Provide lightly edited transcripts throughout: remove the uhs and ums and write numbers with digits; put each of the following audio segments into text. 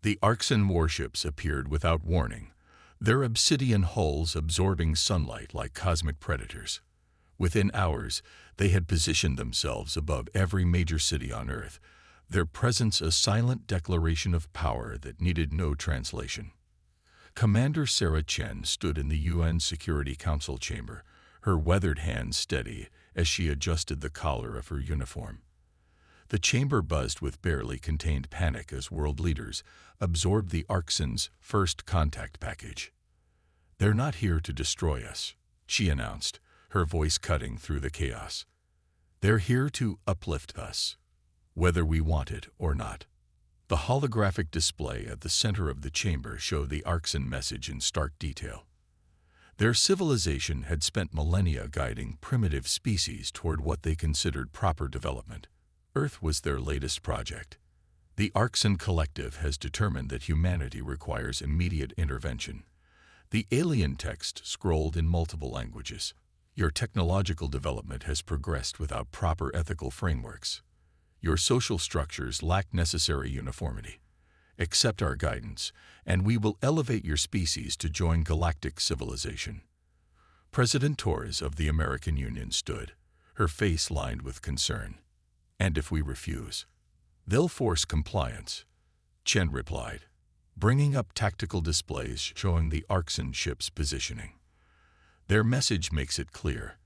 The Arxan warships appeared without warning, their obsidian hulls absorbing sunlight like cosmic predators. Within hours, they had positioned themselves above every major city on Earth, their presence a silent declaration of power that needed no translation. Commander Sarah Chen stood in the UN Security Council chamber, her weathered hands steady as she adjusted the collar of her uniform. The chamber buzzed with barely contained panic as world leaders absorbed the Arxan's first contact package. "They're not here to destroy us," she announced, her voice cutting through the chaos. "They're here to uplift us, whether we want it or not." The holographic display at the center of the chamber showed the Arxan message in stark detail. Their civilization had spent millennia guiding primitive species toward what they considered proper development. Earth was their latest project. The Arxan Collective has determined that humanity requires immediate intervention. The alien text scrolled in multiple languages. "Your technological development has progressed without proper ethical frameworks. Your social structures lack necessary uniformity. Accept our guidance, and we will elevate your species to join galactic civilization." President Torres of the American Union stood, her face lined with concern. "And if we refuse?" "They'll force compliance," Chen replied, bringing up tactical displays showing the Arxan ship's positioning. "Their message makes it clear.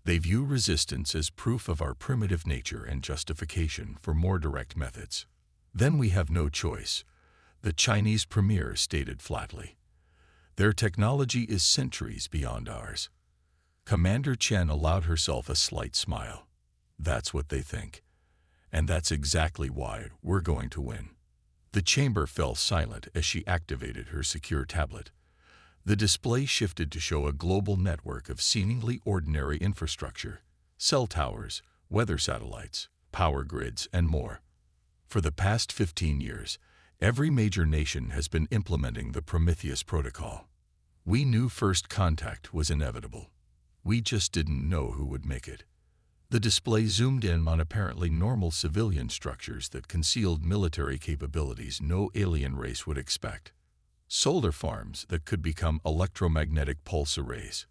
They view resistance as proof of our primitive nature and justification for more direct methods." "Then we have no choice," the Chinese premier stated flatly. "Their technology is centuries beyond ours." Commander Chen allowed herself a slight smile. "That's what they think. And that's exactly why we're going to win." The chamber fell silent as she activated her secure tablet. The display shifted to show a global network of seemingly ordinary infrastructure: cell towers, weather satellites, power grids, and more. For the past 15 years, every major nation has been implementing the Prometheus Protocol. We knew first contact was inevitable. We just didn't know who would make it. The display zoomed in on apparently normal civilian structures that concealed military capabilities no alien race would expect. Solar farms that could become electromagnetic pulse arrays,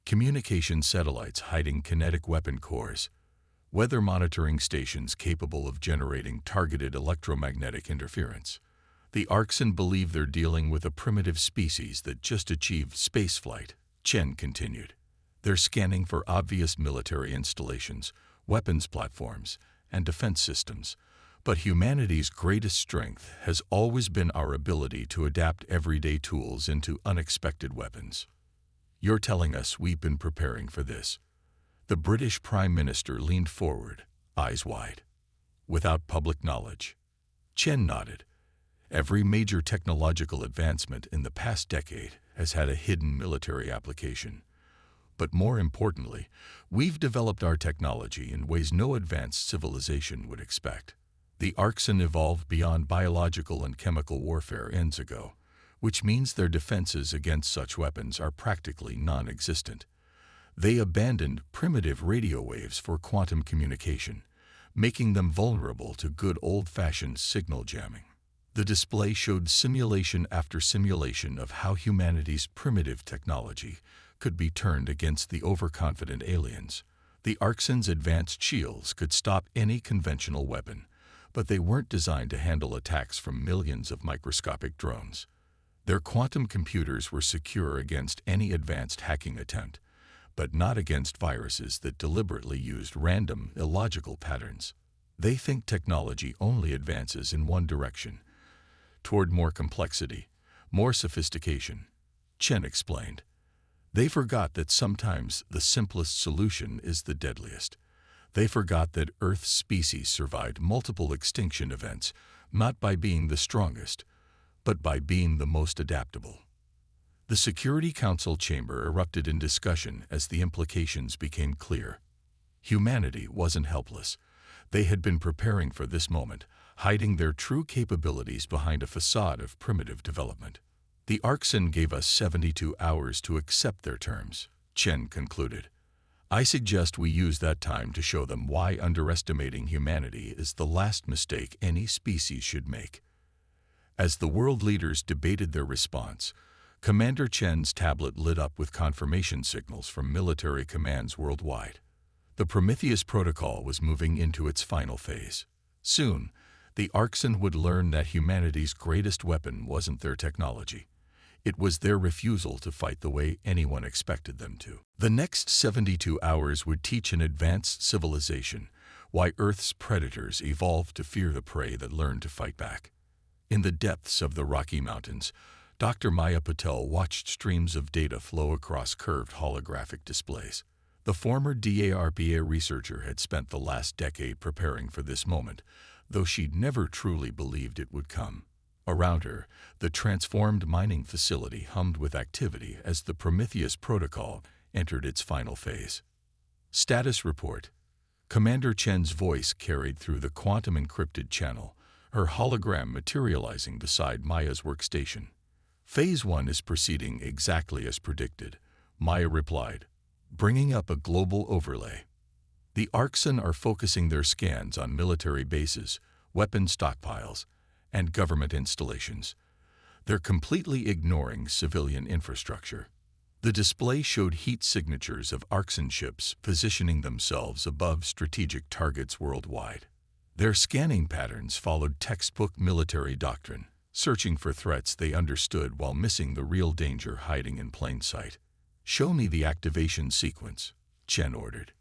communication satellites hiding kinetic weapon cores, weather monitoring stations capable of generating targeted electromagnetic interference. The Arxan believe they're dealing with a primitive species that just achieved spaceflight, Chen continued. They're scanning for obvious military installations, weapons platforms, and defense systems. But humanity's greatest strength has always been our ability to adapt everyday tools into unexpected weapons. You're telling us we've been preparing for this? The British Prime Minister leaned forward, eyes wide. Without public knowledge. Chen nodded. Every major technological advancement in the past decade has had a hidden military application. But more importantly, we've developed our technology in ways no advanced civilization would expect. The Arxan evolved beyond biological and chemical warfare eons ago, which means their defenses against such weapons are practically non-existent. They abandoned primitive radio waves for quantum communication, making them vulnerable to good old-fashioned signal jamming. The display showed simulation after simulation of how humanity's primitive technology could be turned against the overconfident aliens. The Arxan's advanced shields could stop any conventional weapon, but they weren't designed to handle attacks from millions of microscopic drones. Their quantum computers were secure against any advanced hacking attempt, but not against viruses that deliberately used random, illogical patterns. They think technology only advances in one direction, toward more complexity, more sophistication, Chen explained. They forgot that sometimes the simplest solution is the deadliest. They forgot that Earth's species survived multiple extinction events, not by being the strongest, but by being the most adaptable. The Security Council chamber erupted in discussion as the implications became clear. Humanity wasn't helpless. They had been preparing for this moment, hiding their true capabilities behind a facade of primitive development. The Arxan gave us 72 hours to accept their terms, Chen concluded. I suggest we use that time to show them why underestimating humanity is the last mistake any species should make. As the world leaders debated their response, Commander Chen's tablet lit up with confirmation signals from military commands worldwide. The Prometheus protocol was moving into its final phase. Soon, the Arxen would learn that humanity's greatest weapon wasn't their technology. It was their refusal to fight the way anyone expected them to. The next 72 hours would teach an advanced civilization why Earth's predators evolved to fear the prey that learned to fight back. In the depths of the Rocky Mountains, Dr. Maya Patel watched streams of data flow across curved holographic displays. The former DARPA researcher had spent the last decade preparing for this moment, though she'd never truly believed it would come. Around her, the transformed mining facility hummed with activity as the Prometheus protocol entered its final phase. Status report. Commander Chen's voice carried through the quantum-encrypted channel, her hologram materializing beside Maya's workstation. Phase 1 is proceeding exactly as predicted, Maya replied, bringing up a global overlay. The Arxen are focusing their scans on military bases, weapon stockpiles, and government installations. They're completely ignoring civilian infrastructure. The display showed heat signatures of Arxen ships positioning themselves above strategic targets worldwide. Their scanning patterns followed textbook military doctrine, searching for threats they understood while missing the real danger hiding in plain sight. Show me the activation sequence, Chen ordered.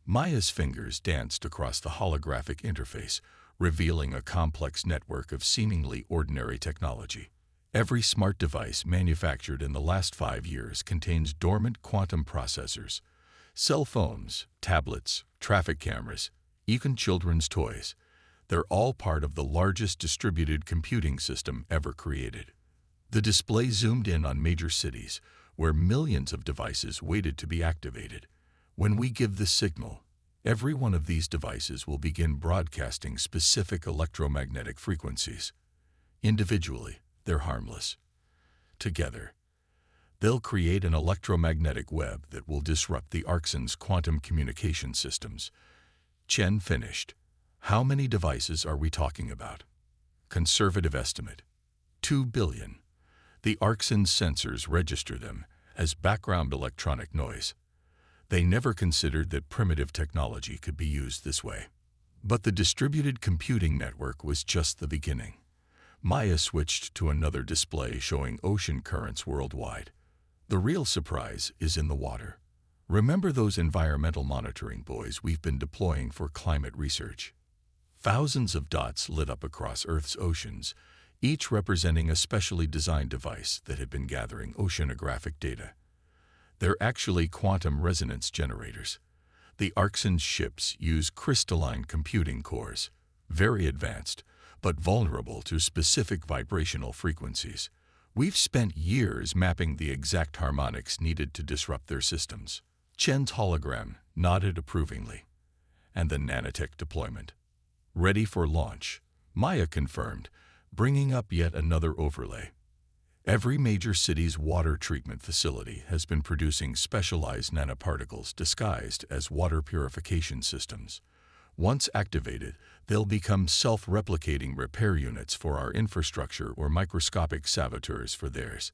Maya's fingers danced across the holographic interface, revealing a complex network of seemingly ordinary technology. Every smart device manufactured in the last 5 years contains dormant quantum processors. Cell phones, tablets, traffic cameras, even children's toys. They're all part of the largest distributed computing system ever created. The display zoomed in on major cities, where millions of devices waited to be activated. When we give the signal, every one of these devices will begin broadcasting specific electromagnetic frequencies. Individually, they're harmless. Together, they'll create an electromagnetic web that will disrupt the Arxen's quantum communication systems. Chen finished. How many devices are we talking about? Conservative estimate, 2 billion. The Arxen's sensors register them as background electronic noise. They never considered that primitive technology could be used this way. But the distributed computing network was just the beginning. Maya switched to another display showing ocean currents worldwide. The real surprise is in the water. Remember those environmental monitoring buoys we've been deploying for climate research? Thousands of dots lit up across Earth's oceans, each representing a specially designed device that had been gathering oceanographic data. They're actually quantum resonance generators. The Arxen's ships use crystalline computing cores, very advanced, but vulnerable to specific vibrational frequencies. We've spent years mapping the exact harmonics needed to disrupt their systems. Chen's hologram nodded approvingly. And the nanotech deployment. Ready for launch, Maya confirmed, bringing up yet another overlay. Every major city's water treatment facility has been producing specialized nanoparticles disguised as water purification systems. Once activated, they'll become self-replicating repair units for our infrastructure or microscopic saboteurs for theirs.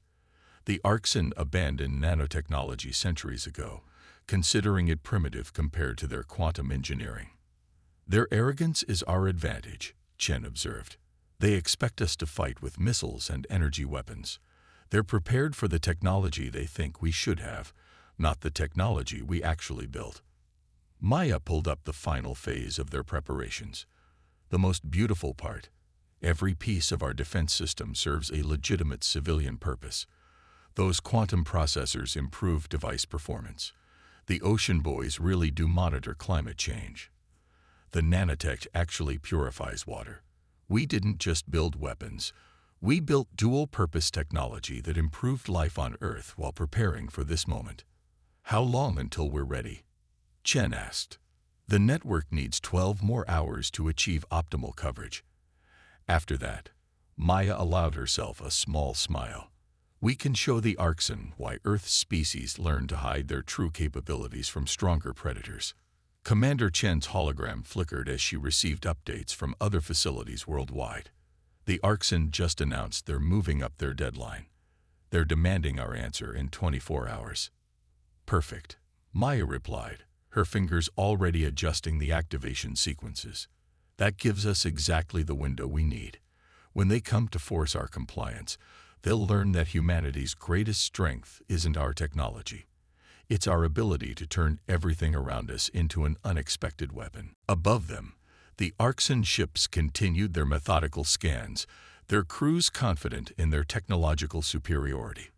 The Arxen abandoned nanotechnology centuries ago, considering it primitive compared to their quantum engineering. Their arrogance is our advantage, Chen observed. They expect us to fight with missiles and energy weapons. They're prepared for the technology they think we should have, not the technology we actually built. Maya pulled up the final phase of their preparations. The most beautiful part. Every piece of our defense system serves a legitimate civilian purpose. Those quantum processors improve device performance. The ocean buoys really do monitor climate change. The nanotech actually purifies water. We didn't just build weapons. We built dual-purpose technology that improved life on Earth while preparing for this moment. How long until we're ready? Chen asked. The network needs 12 more hours to achieve optimal coverage. After that, Maya allowed herself a small smile. We can show the Arxen why Earth's species learned to hide their true capabilities from stronger predators. Commander Chen's hologram flickered as she received updates from other facilities worldwide. The Arxen just announced they're moving up their deadline. They're demanding our answer in 24 hours. Perfect, Maya replied, her fingers already adjusting the activation sequences. That gives us exactly the window we need. When they come to force our compliance, they'll learn that humanity's greatest strength isn't our technology. It's our ability to turn everything around us into an unexpected weapon. Above them, the Arxen ships continued their methodical scans, their crews confident in their technological superiority.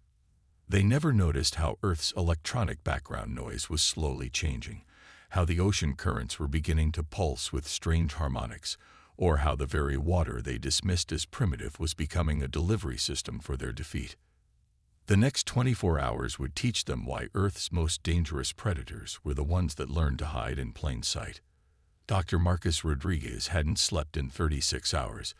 They never noticed how Earth's electronic background noise was slowly changing, how the ocean currents were beginning to pulse with strange harmonics, or how the very water they dismissed as primitive was becoming a delivery system for their defeat. The next 24 hours would teach them why Earth's most dangerous predators were the ones that learned to hide in plain sight. Dr. Marcus Rodriguez hadn't slept in 36 hours,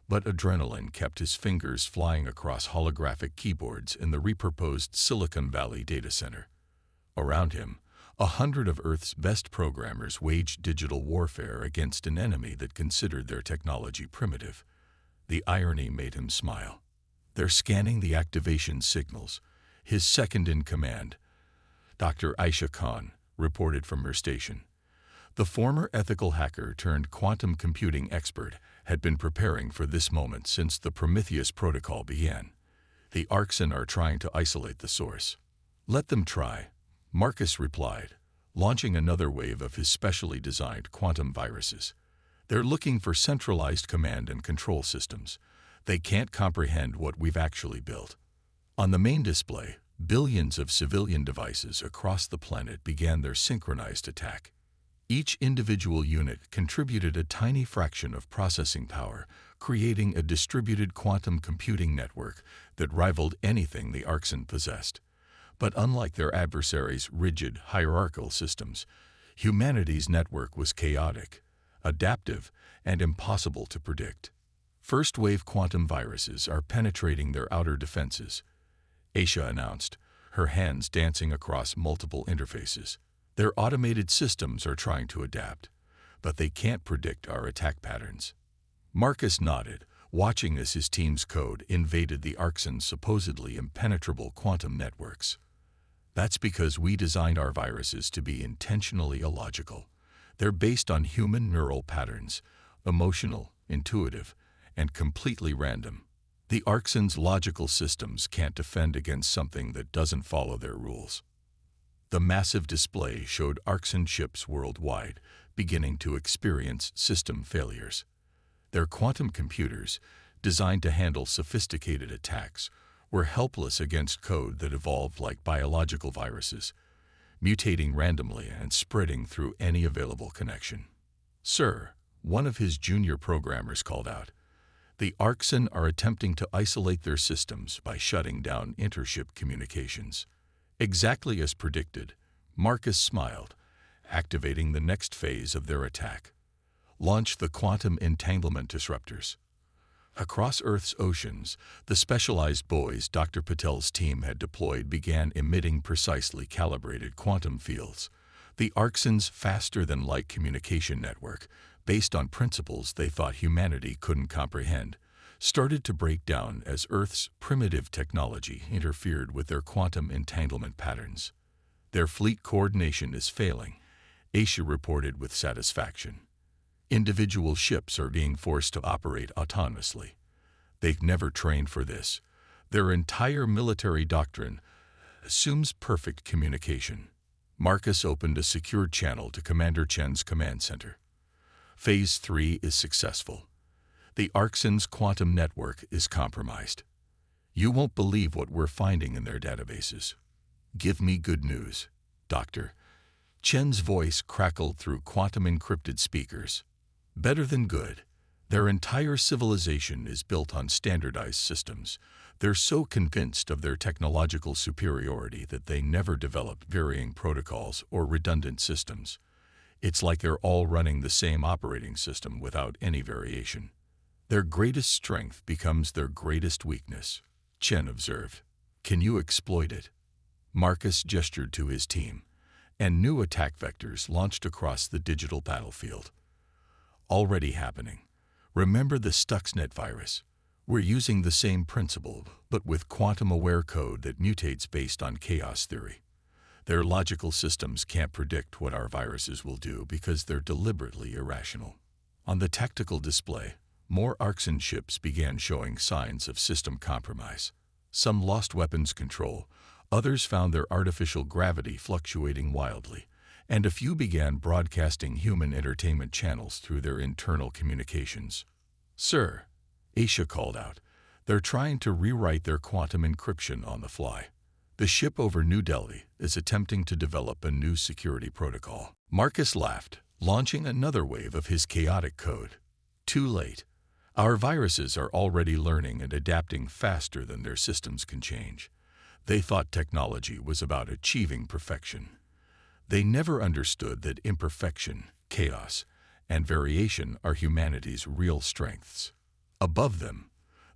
but adrenaline kept his fingers flying across holographic keyboards in the repurposed Silicon Valley data center. Around him, 100 of Earth's best programmers waged digital warfare against an enemy that considered their technology primitive. The irony made him smile. They're scanning the activation signals. His second-in-command, Dr. Aisha Khan, reported from her station. The former ethical hacker turned quantum computing expert had been preparing for this moment since the Prometheus protocol began. The Arxen are trying to isolate the source. Let them try, Marcus replied, launching another wave of his specially designed quantum viruses. They're looking for centralized command and control systems. They can't comprehend what we've actually built. On the main display, billions of civilian devices across the planet began their synchronized attack. Each individual unit contributed a tiny fraction of processing power, creating a distributed quantum computing network that rivaled anything the Arxen possessed. But unlike their adversaries' rigid, hierarchical systems, humanity's network was chaotic, adaptive, and impossible to predict. First-wave quantum viruses are penetrating their outer defenses, Aisha announced, her hands dancing across multiple interfaces. Their automated systems are trying to adapt, but they can't predict our attack patterns. Marcus nodded, watching as his team's code invaded the Arxen's supposedly impenetrable quantum networks. That's because we designed our viruses to be intentionally illogical. They're based on human neural patterns, emotional, intuitive, and completely random. The Arxen's logical systems can't defend against something that doesn't follow their rules. The massive display showed Arxen ships worldwide beginning to experience system failures. Their quantum computers, designed to handle sophisticated attacks, were helpless against code that evolved like biological viruses, mutating randomly and spreading through any available connection. "Sir," one of his junior programmers called out, "the Arxen are attempting to isolate their systems by shutting down intership communications." Exactly as predicted, Marcus smiled, activating the next phase of their attack. Launch the quantum entanglement disruptors. Across Earth's oceans, the specialized buoys Dr. Patel's team had deployed began emitting precisely calibrated quantum fields. The Arxen's faster-than-light communication network, based on principles they thought humanity couldn't comprehend, started to break down as Earth's primitive technology interfered with their quantum entanglement patterns. Their fleet coordination is failing, Aisha reported with satisfaction. Individual ships are being forced to operate autonomously. They've never trained for this. Their entire military doctrine assumes perfect communication. Marcus opened a secured channel to Commander Chen's command center. Phase 3 is successful. The Arxen's quantum network is compromised. You won't believe what we're finding in their databases. Give me good news, Doctor. Chen's voice crackled through quantum-encrypted speakers. Better than good. Their entire civilization is built on standardized systems. They're so convinced of their technological superiority that they never developed varying protocols or redundant systems. It's like they're all running the same operating system without any variation. Their greatest strength becomes their greatest weakness, Chen observed. Can you exploit it? Marcus gestured to his team, and new attack vectors launched across the digital battlefield. Already happening. Remember the Stuxnet virus? We're using the same principle, but with quantum-aware code that mutates based on chaos theory. Their logical systems can't predict what our viruses will do because they're deliberately irrational. On the tactical display, more Arxen ships began showing signs of system compromise. Some lost weapons control, others found their artificial gravity fluctuating wildly, and a few began broadcasting human entertainment channels through their internal communications. "Sir," Aisha called out, "they're trying to rewrite their quantum encryption on the fly. The ship over New Delhi is attempting to develop a new security protocol." Marcus laughed, launching another wave of his chaotic code. "Too late. Our viruses are already learning and adapting faster than their systems can change. They thought technology was about achieving perfection. They never understood that imperfection, chaos, and variation are humanity's real strengths. Above them,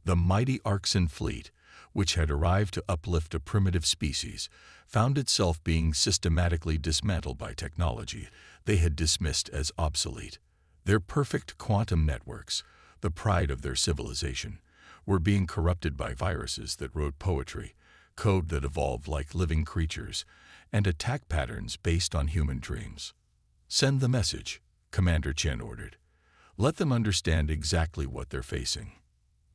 the mighty Arxen fleet, which had arrived to uplift a primitive species, found itself being systematically dismantled by technology they had dismissed as obsolete. Their perfect quantum networks, the pride of their civilization, were being corrupted by viruses that wrote poetry, code that evolved like living creatures, and attack patterns based on human dreams. "Send the message," Commander Chen ordered. "Let them understand exactly what they're facing."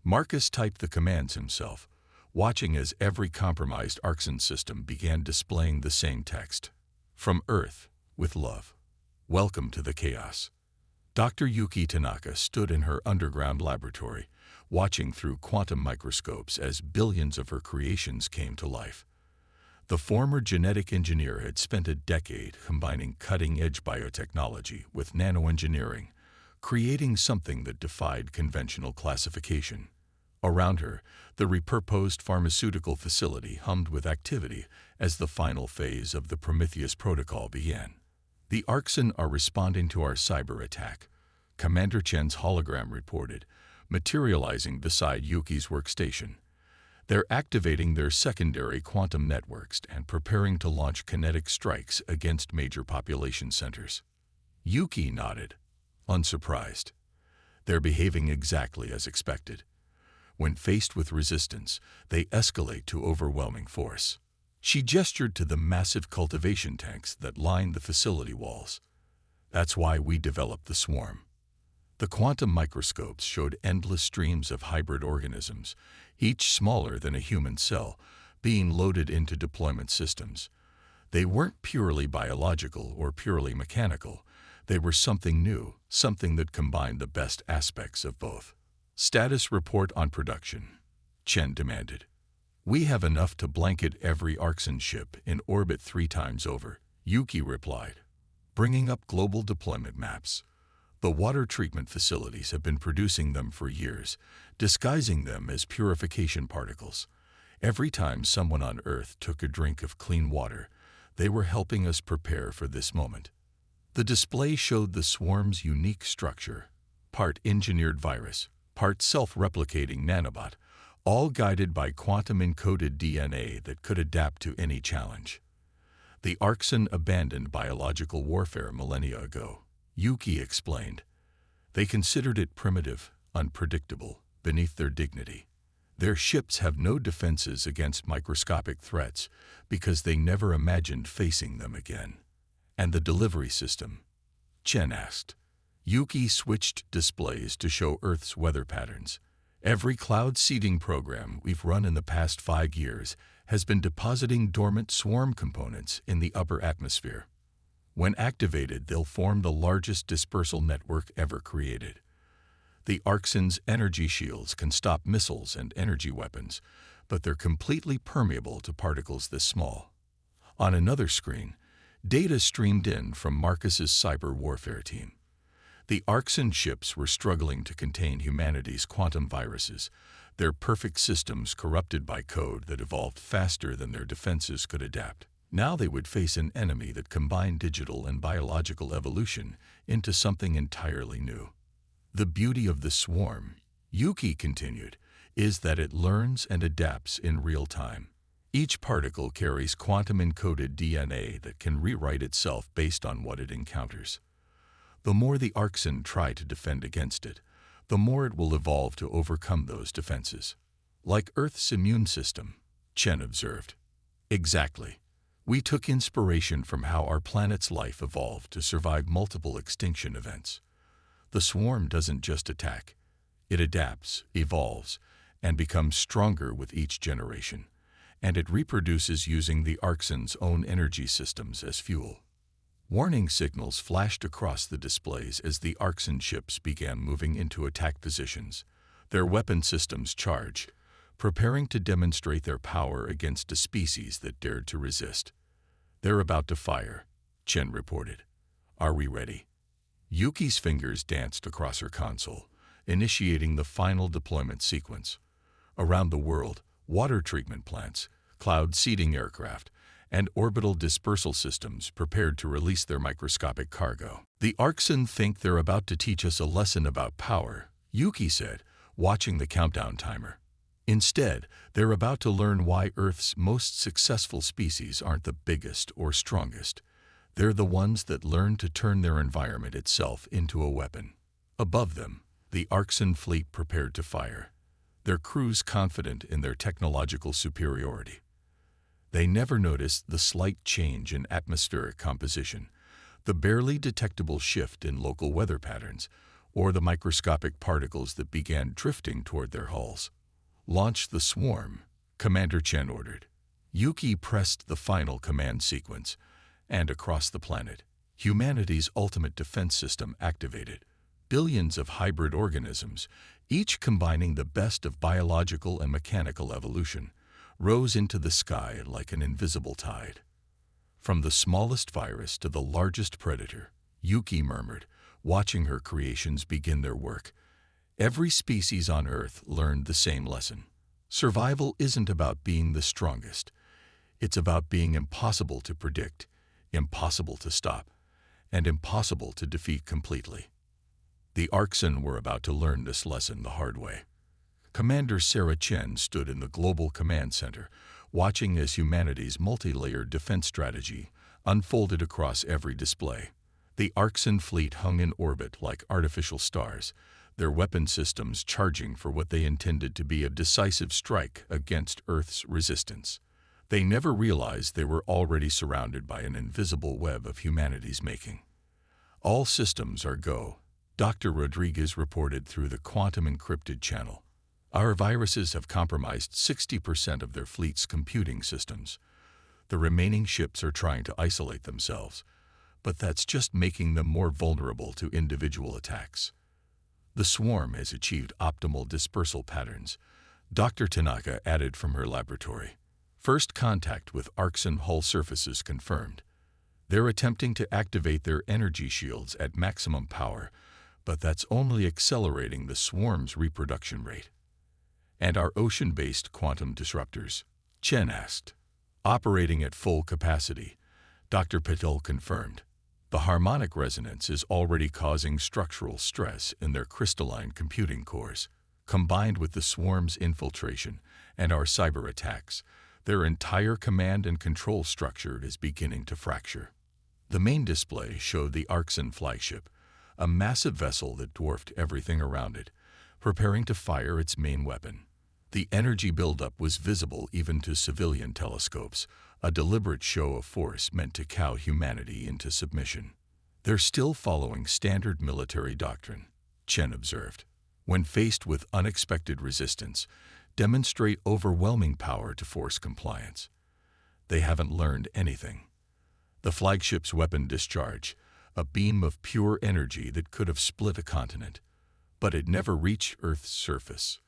Marcus typed the commands himself, watching as every compromised Arxen system began displaying the same text. "From Earth, with love. Welcome to the chaos." Dr. Yuki Tanaka stood in her underground laboratory, watching through quantum microscopes as billions of her creations came to life. The former genetic engineer had spent a decade combining cutting-edge biotechnology with nanoengineering, creating something that defied conventional classification. Around her, the repurposed pharmaceutical facility hummed with activity as the final phase of the Prometheus Protocol began. "The Arxen are responding to our cyber attack," Commander Chen's hologram reported, materializing beside Yuki's workstation. "They're activating their secondary quantum networks and preparing to launch kinetic strikes against major population centers." Yuki nodded, unsurprised. "They're behaving exactly as expected. When faced with resistance, they escalate to overwhelming force." She gestured to the massive cultivation tanks that lined the facility walls. "That's why we developed the swarm." The quantum microscopes showed endless streams of hybrid organisms, each smaller than a human cell, being loaded into deployment systems. They weren't purely biological or purely mechanical. They were something new, something that combined the best aspects of both. "Status report on production," Chen demanded. "We have enough to blanket every Arxen ship in orbit 3 times over," Yuki replied, bringing up global deployment maps. "The water treatment facilities have been producing them for years, disguising them as purification particles. Every time someone on Earth took a drink of clean water, they were helping us prepare for this moment." The display showed the swarm's unique structure, part engineered virus, part self-replicating nanobot, all guided by quantum-encoded DNA that could adapt to any challenge. "The Arxen abandoned biological warfare millennia ago," Yuki explained. "They considered it primitive, unpredictable, beneath their dignity. Their ships have no defenses against microscopic threats because they never imagined facing them again." "And the delivery system?" Chen asked. Yuki switched displays to show Earth's weather patterns. "Every cloud seeding program we've run in the past 5 years has been depositing dormant swarm components in the upper atmosphere. When activated, they'll form the largest dispersal network ever created. The Arxen's energy shields can stop missiles and energy weapons, but they're completely permeable to particles this small." On another screen, data streamed in from Marcus's cyber warfare team. The Arxen ships were struggling to contain humanity's quantum viruses, their perfect systems corrupted by code that evolved faster than their defenses could adapt. Now they would face an enemy that combined digital and biological evolution into something entirely new. "The beauty of the swarm," Yuki continued, "is that it learns and adapts in real time. Each particle carries quantum-encoded DNA that can rewrite itself based on what it encounters. The more the Arxen try to defend against it, the more it will evolve to overcome those defenses. Like Earth's immune system, Chen observed. Exactly. We took inspiration from how our planet's life evolved to survive multiple extinction events. The swarm doesn't just attack. It adapts, evolves, and becomes stronger with each generation. And it reproduces using the Arxen's own energy systems as fuel. Warning signals flashed across the displays as the Arxen ships began moving into attack positions, their weapon systems charged, preparing to demonstrate their power against a species that dared to resist. "They're about to fire," Chen reported. "Are we ready?" Yuki's fingers danced across her console, initiating the final deployment sequence. Around the world, water treatment plants, cloud seeding aircraft, and orbital dispersal systems prepared to release their microscopic cargo. "The Arxen think they're about to teach us a lesson about power," Yuki said, watching the countdown timer. "Instead, they're about to learn why Earth's most successful species aren't the biggest or strongest. They're the ones that learn to turn their environment itself into a weapon." Above them, the Arxen fleet prepared to fire, their crews confident in their technological superiority. They never noticed the slight change in atmospheric composition, the barely detectable shift in local weather patterns, or the microscopic particles that began drifting toward their hulls. "Launch the swarm," Commander Chen ordered. Yuki pressed the final command sequence, and across the planet, humanity's ultimate defense system activated. Billions of hybrid organisms, each combining the best of biological and mechanical evolution, rose into the sky like an invisible tide. From the smallest virus to the largest predator, Yuki murmured, watching her creations begin their work. Every species on Earth learned the same lesson. Survival isn't about being the strongest. It's about being impossible to predict, impossible to stop, and impossible to defeat completely. The Arxen were about to learn this lesson the hard way. Commander Sarah Chen stood in the Global Command Center, watching as humanity's multi-layered defense strategy unfolded across every display. The Arxen fleet hung in orbit like artificial stars, their weapon systems charging for what they intended to be a decisive strike against Earth's resistance. They never realized they were already surrounded by an invisible web of humanity's making. "All systems are go," Dr. Rodriguez reported through the quantum-encrypted channel. "Our viruses have compromised 60% of their fleet's computing systems. The remaining ships are trying to isolate themselves, but that's just making them more vulnerable to individual attacks." "The swarm has achieved optimal dispersal patterns," Dr. Tanaka added from her laboratory. "First contact with Arxen hull surfaces confirmed. They're attempting to activate their energy shields at maximum power, but that's only accelerating the swarm's reproduction rate." "And our ocean-based quantum disruptors?" Chen asked. "Operating at full capacity," Dr. Patel confirmed. "The harmonic resonance is already causing structural stress in their crystalline computing cores. Combined with the swarm's infiltration and our cyber attacks, their entire command and control structure is beginning to fracture." The main display showed the Arxen flagship, a massive vessel that dwarfed everything around it, preparing to fire its main weapon. The energy buildup was visible even to civilian telescopes, a deliberate show of force meant to cow humanity into submission. "They're still following standard military doctrine," Chen observed. "When faced with unexpected resistance, demonstrate overwhelming power to force compliance. They haven't learned anything." The flagship's weapon discharge, a beam of pure energy that could have split a continent, but it never reached Earth's surface.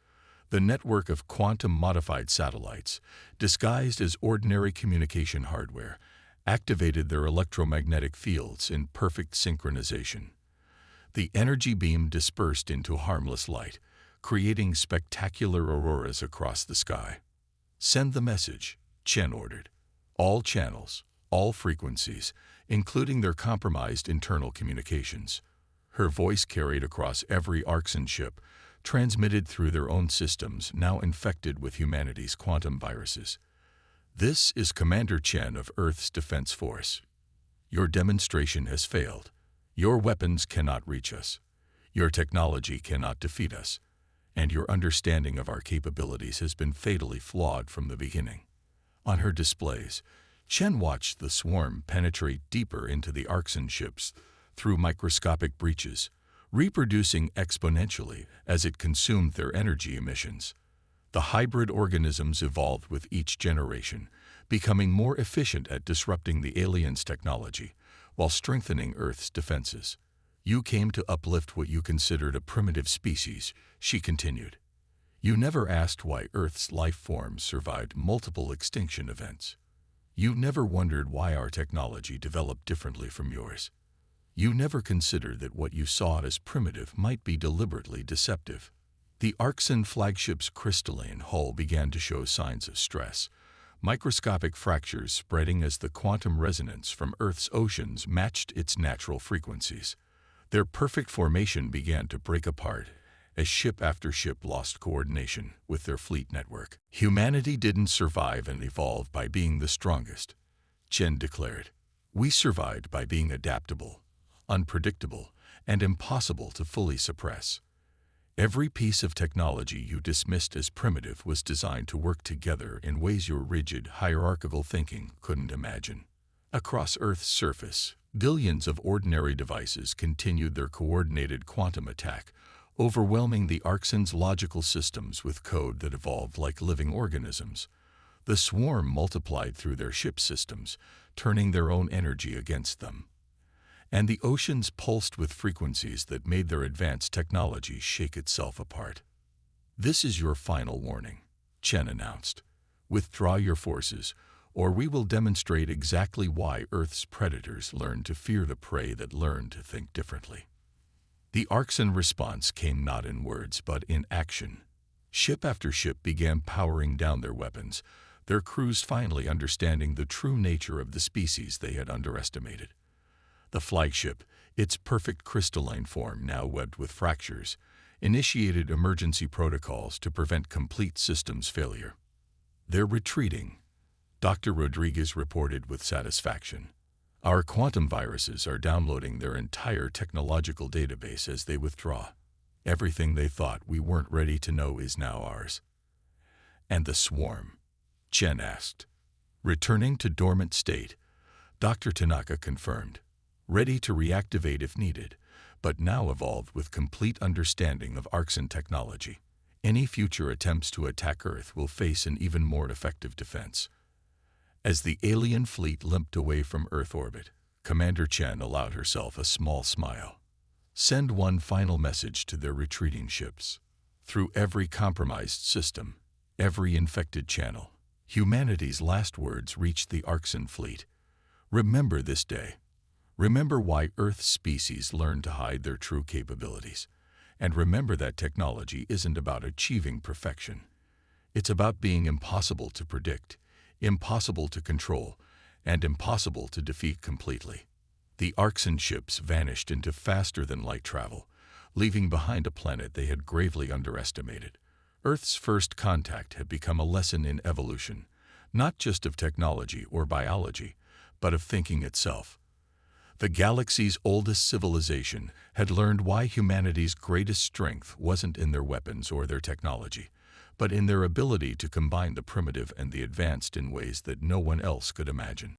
The network of quantum-modified satellites, disguised as ordinary communication hardware, activated their electromagnetic fields in perfect synchronization. The energy beam dispersed into harmless light, creating spectacular auroras across the sky. "Send the message," Chen ordered. "All channels, all frequencies, including their compromised internal communications." Her voice carried across every Arxen ship, transmitted through their own systems now infected with humanity's quantum viruses. "This is Commander Chen of Earth's Defense Force. Your demonstration has failed. Your weapons cannot reach us. Your technology cannot defeat us, and your understanding of our capabilities has been fatally flawed from the beginning." On her displays, Chen watched the swarm penetrate deeper into the Arxen ships through microscopic breaches, reproducing exponentially as it consumed their energy emissions. The hybrid organisms evolved with each generation, becoming more efficient at disrupting the aliens' technology while strengthening Earth's defenses. "You came to uplift what you considered a primitive species," she continued. "You never asked why Earth's life forms survived multiple extinction events. You never wondered why our technology developed differently from yours. You never considered that what you saw as primitive might be deliberately deceptive." The Arxen flagship's crystalline hull began to show signs of stress, microscopic fractures spreading as the quantum resonance from Earth's oceans matched its natural frequencies. Their perfect formation began to break apart as ship after ship lost coordination with their fleet network. "Humanity didn't survive and evolve by being the strongest," Chen declared. "We survived by being adaptable, unpredictable, and impossible to fully suppress. Every piece of technology you dismissed as primitive was designed to work together in ways your rigid, hierarchical thinking couldn't imagine." Across Earth's surface, billions of ordinary devices continued their coordinated quantum attack, overwhelming the Arxen's logical systems with code that evolved like living organisms. The swarm multiplied through their ship systems, turning their own energy against them. And the oceans pulsed with frequencies that made their advanced technology shake itself apart. "This is your final warning," Chen announced. "Withdraw your forces, or we will demonstrate exactly why Earth's predators learned to fear the prey that learned to think differently." The Arxen response came not in words but in action. Ship after ship began powering down their weapons, their crews finally understanding the true nature of the species they had underestimated. The flagship, its perfect crystalline form now webbed with fractures, initiated emergency protocols to prevent complete systems failure. "They're retreating," Dr. Rodriguez reported with satisfaction. "Our quantum viruses are downloading their entire technological database as they withdraw. Everything they thought we weren't ready to know is now ours." "And the swarm?" Chen asked. "Returning to dormant state," Dr. Tanaka confirmed. "Ready to reactivate if needed, but now evolved with complete understanding of Arxen technology. Any future attempts to attack Earth will face an even more effective defense." As the alien fleet limped away from Earth orbit, Commander Chen allowed herself a small smile. "Send one final message to their retreating ships. Through every compromised system, every infected channel, humanity's last words reached the Arxen fleet. Remember this day. Remember why Earth's species learned to hide their true capabilities. And remember that technology isn't about achieving perfection. It's about being impossible to predict, impossible to control, and impossible to defeat completely." The Arxen ships vanished into faster-than-light travel, leaving behind a planet they had gravely underestimated. Earth's first contact had become a lesson in evolution, not just of technology or biology, but of thinking itself. The galaxy's oldest civilization had learned why humanity's greatest strength wasn't in their weapons or their technology, but in their ability to combine the primitive and the advanced in ways that no one else could imagine.